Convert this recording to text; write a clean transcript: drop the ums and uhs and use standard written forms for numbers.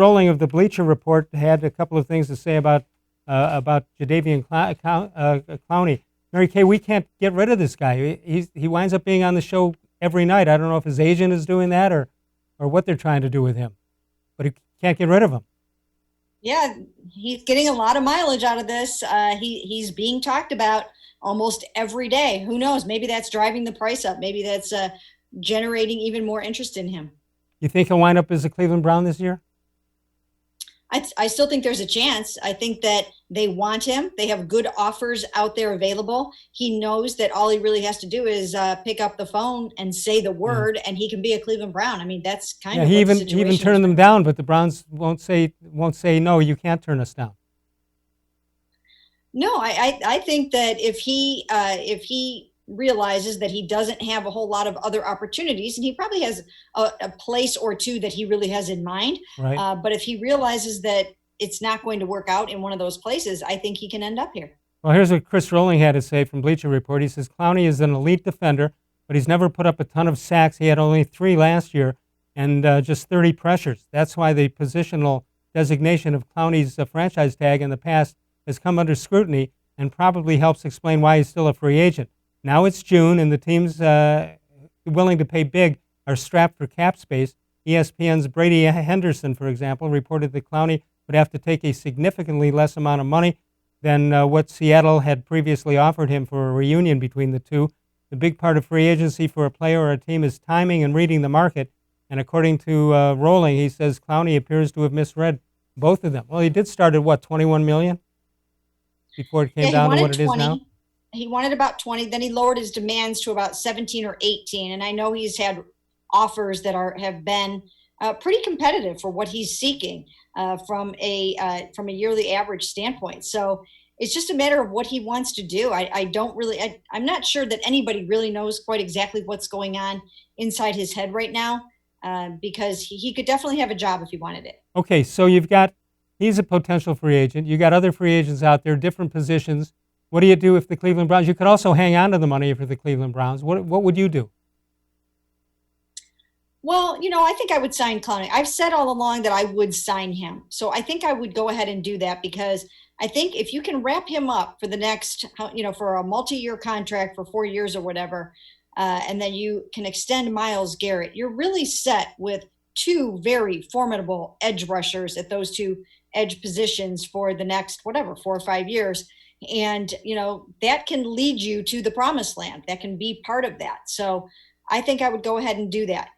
Rolling of the Bleacher Report had a couple of things to say about Jadeveon Clowney. Mary Kay, we can't get rid of this guy. He winds up being on the show every night. I don't know if his agent is doing that or what they're trying to do with him, but he can't get rid of him. Yeah, he's getting a lot of mileage out of this. He's being talked about almost every day. Who knows? Maybe that's driving the price up. Maybe that's generating even more interest in him. You think he'll wind up as a Cleveland Brown this year? I still think there's a chance. I think that they want him. They have good offers out there available. He knows that all he really has to do is pick up the phone and say the word, and he can be a Cleveland Brown. I mean, that's kind of he what the even situation turned them down, but the Browns won't say no. You can't turn us down. No, I think that if he realizes that he doesn't have a whole lot of other opportunities, and he probably has a place or two that he really has in mind. Right. But if he realizes that it's not going to work out in one of those places, I think he can end up here. Well, here's what Chris Rolling had to say from Bleacher Report. He says, Clowney is an elite defender, but he's never put up a ton of sacks. He had only 3 last year and just 30 pressures. That's why the positional designation of Clowney's franchise tag in the past has come under scrutiny and probably helps explain why he's still a free agent. Now it's June, and the teams willing to pay big are strapped for cap space. ESPN's Brady Henderson, for example, reported that Clowney would have to take a significantly less amount of money than what Seattle had previously offered him for a reunion between the two. The big part of free agency for a player or a team is timing and reading the market. And according to Rolling, he says Clowney appears to have misread both of them. Well, he did start at, what, $21 million before it came down to what it is now? He wanted about 20, then he lowered his demands to about 17 or 18. And I know he's had offers that have been pretty competitive for what he's seeking from a yearly average standpoint. So it's just a matter of what he wants to do. I'm not sure that anybody really knows quite exactly what's going on inside his head right now, because he could definitely have a job if he wanted it. Okay, so he's a potential free agent. You got other free agents out there, different positions. What do you do if the Cleveland Browns? You could also hang on to the money for the Cleveland Browns. What would you do? Well, I think I would sign Clowney. I've said all along that I would sign him. So I think I would go ahead and do that, because I think if you can wrap him up for the next, for a multi-year contract for 4 years or whatever, and then you can extend Myles Garrett, you're really set with 2 very formidable edge rushers at those 2 edge positions for the next, 4 or 5 years. And, that can lead you to the promised land. That can be part of that. So I think I would go ahead and do that.